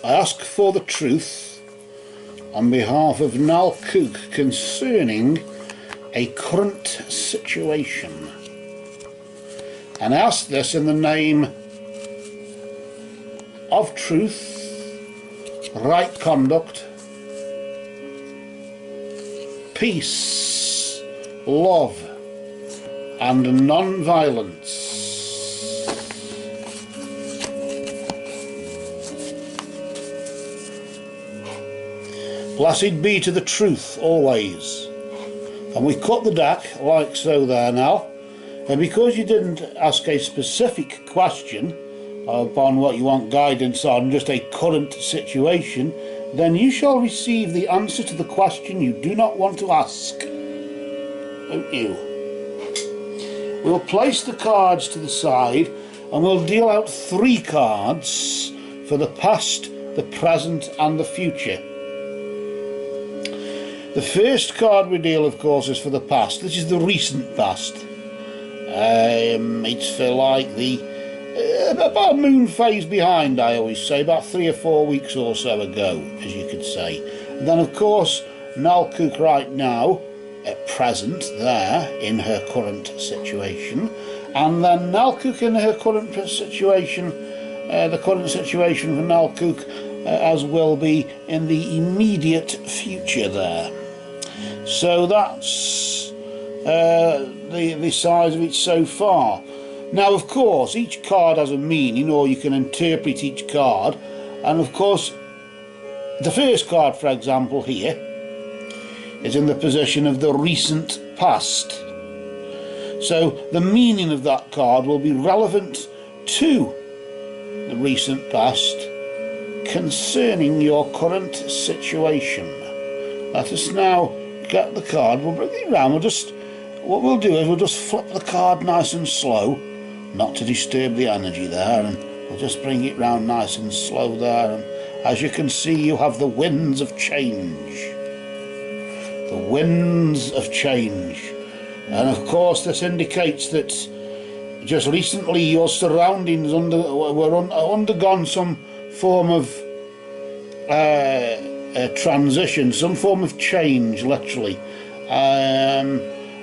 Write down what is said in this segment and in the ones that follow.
I ask for the truth on behalf of Nell concerning a current situation. And I ask this in the name of truth, right conduct, peace, love, and non-violence. Blessed be to the truth always. And we cut the deck like so there now. And because you didn't ask a specific question upon what you want guidance on, just a current situation, then you shall receive the answer to the question you do not want to ask. Won't you? We'll place the cards to the side and we'll deal out 3 cards for the past, the present and the future. The first card we deal, of course, is for the past. This is the recent past. It's for like the about a moon phase behind, I always say, about 3 or 4 weeks or so ago, as you could say. And then, of course, Nell right now, at present, there in her current situation, and then Nell in her current situation, the current situation for Nell as will be in the immediate future there. So that's the size of it so far. Now, of course, each card has a meaning, or you can interpret each card, and of course the first card, for example, here is in the position of the recent past. So the meaning of that card will be relevant to the recent past concerning your current situation. Let us now get the card. We'll bring it round. What we'll do is we'll just flip the card nice and slow, not to disturb the energy there, and we'll just bring it round nice and slow there. And as you can see, you have the winds of change. The winds of change. And of course this indicates that just recently your surroundings were undergone some form of transition, some form of change, literally.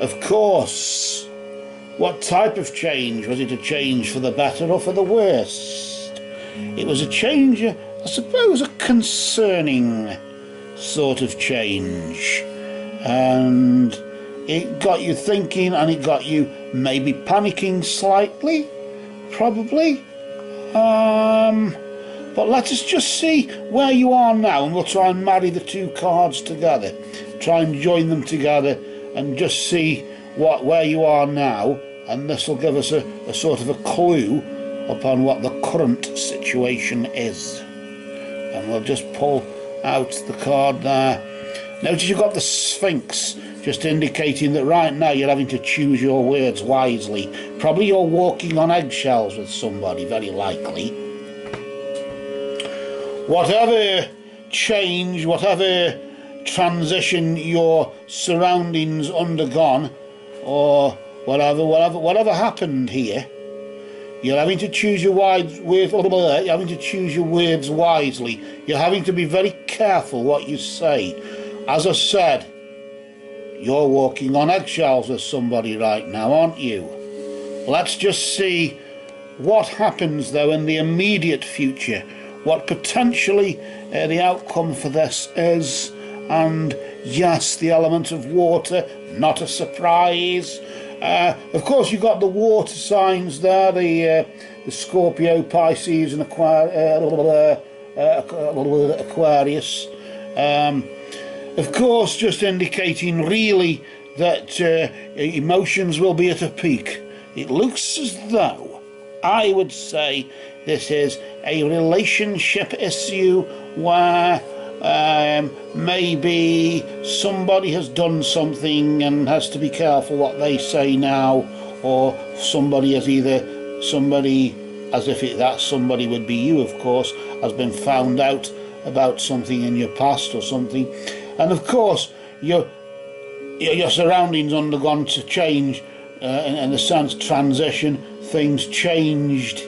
Of course, what type of change? Was it a change for the better or for the worse? It was a change, I suppose, a concerning sort of change. And it got you thinking, and it got you maybe panicking slightly, probably. But let us just see where you are now, and we'll try and marry the 2 cards together. Try and join them together and just see where you are now, and this will give us a sort of a clue upon what the current situation is. And we'll just pull out the card there. Notice you've got the Sphinx, just indicating that right now you're having to choose your words wisely. Probably you're walking on eggshells with somebody, very likely. Whatever change, whatever transition your surroundings undergone, or whatever happened here, you're having to choose your words. You're having to choose your words wisely. You're having to be very careful what you say. As I said, you're walking on eggshells with somebody right now, aren't you? Let's just see what happens though in the immediate future, what potentially the outcome for this is. And yes, the element of water, not a surprise. Of course, you've got the water signs there, the Scorpio, Pisces and Aquarius. Of course, just indicating really that emotions will be at a peak. It looks as though, I would say, this is a relationship issue where maybe somebody has done something and has to be careful what they say now, or somebody has as if that somebody would be you, of course, has been found out about something in your past or something. And of course your surroundings undergone to change in the sense transition, things changed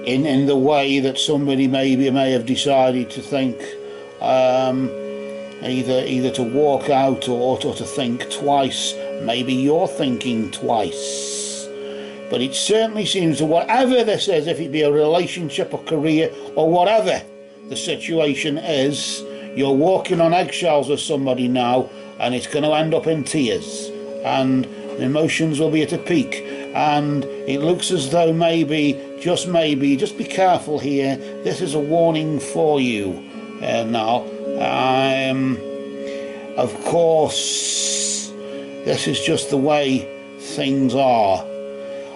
in the way that somebody may have decided to think, either to walk out or to think twice. Maybe you're thinking twice. But it certainly seems that whatever this is, if it be a relationship or career or whatever the situation is, you're walking on eggshells with somebody now, and it's going to end up in tears, and emotions will be at a peak. And it looks as though maybe, just be careful here. This is a warning for you now. Of course, this is just the way things are.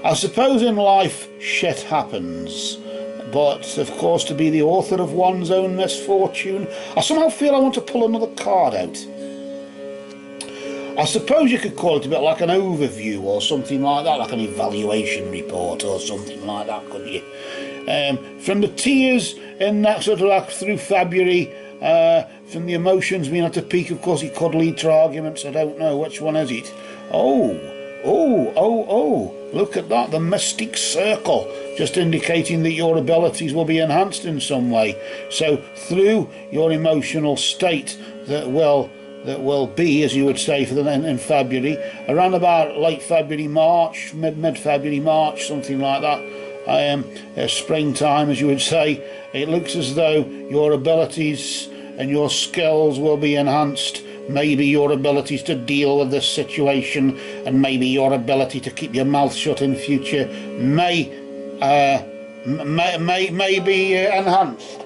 I suppose in life shit happens, but of course to be the author of one's own misfortune, I somehow feel I want to pull another card out. I suppose you could call it a bit like an overview or something like that, like an evaluation report or something like that, couldn't you? From the tears in that sort of like through February, from the emotions being at the peak, of course it could lead to arguments. I don't know, which one is it? Oh, look at that, the mystic circle, just indicating that your abilities will be enhanced in some way. So through your emotional state that will be, as you would say, in February, around about late February, March, mid-February, March, something like that, springtime, as you would say, it looks as though your abilities and your skills will be enhanced. Maybe your abilities to deal with this situation, and maybe your ability to keep your mouth shut in future may be enhanced.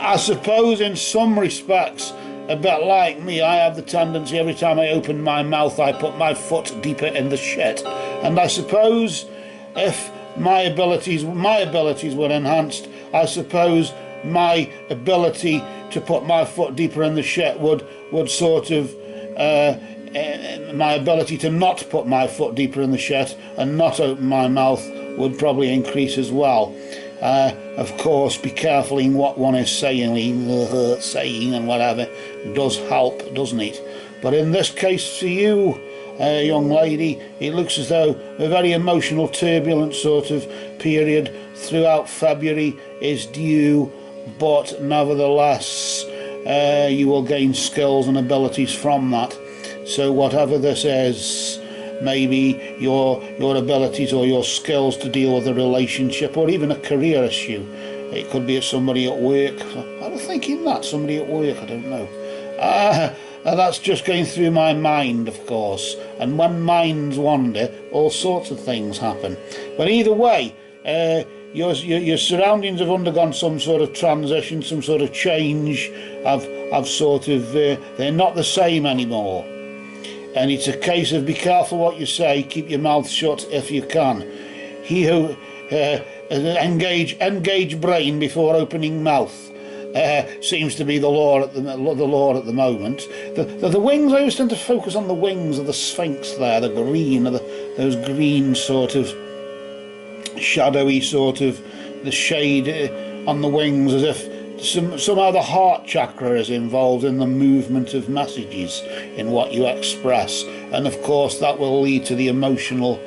I suppose in some respects, a bit like me, I have the tendency every time I open my mouth I put my foot deeper in the shit, and I suppose if my abilities were enhanced, I suppose my ability to put my foot deeper in the shit would sort of my ability to not put my foot deeper in the shit and not open my mouth would probably increase as well. Of course, be careful in what one is saying and whatever. It does help, doesn't it? But in this case for you, young lady, it looks as though a very emotional, turbulent sort of period throughout February is due, but nevertheless you will gain skills and abilities from that. So whatever this is, maybe your abilities or your skills to deal with a relationship or even a career issue. It could be somebody at work. I'm thinking that, somebody at work, I don't know. That's just going through my mind, of course, and when minds wander, all sorts of things happen. But either way, your surroundings have undergone some sort of transition, some sort of change. I've sort of they're not the same anymore, and it's a case of be careful what you say, keep your mouth shut if you can. He who engage brain before opening mouth. Seems to be the law at the moment. The wings, I always tend to focus on the wings of the Sphinx there, the green, those green sort of shadowy sort of, the shade on the wings, as if somehow the heart chakra is involved in the movement of messages in what you express, and of course that will lead to the emotional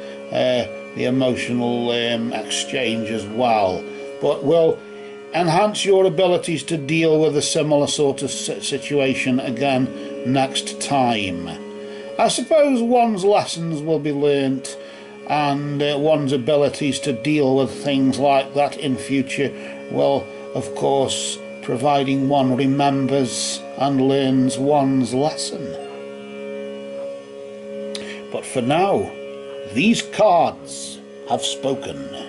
exchange as well, but will enhance your abilities to deal with a similar sort of situation again next time. I suppose one's lessons will be learnt, and one's abilities to deal with things like that in future will, of course, providing one remembers and learns one's lesson. But for now, these cards have spoken.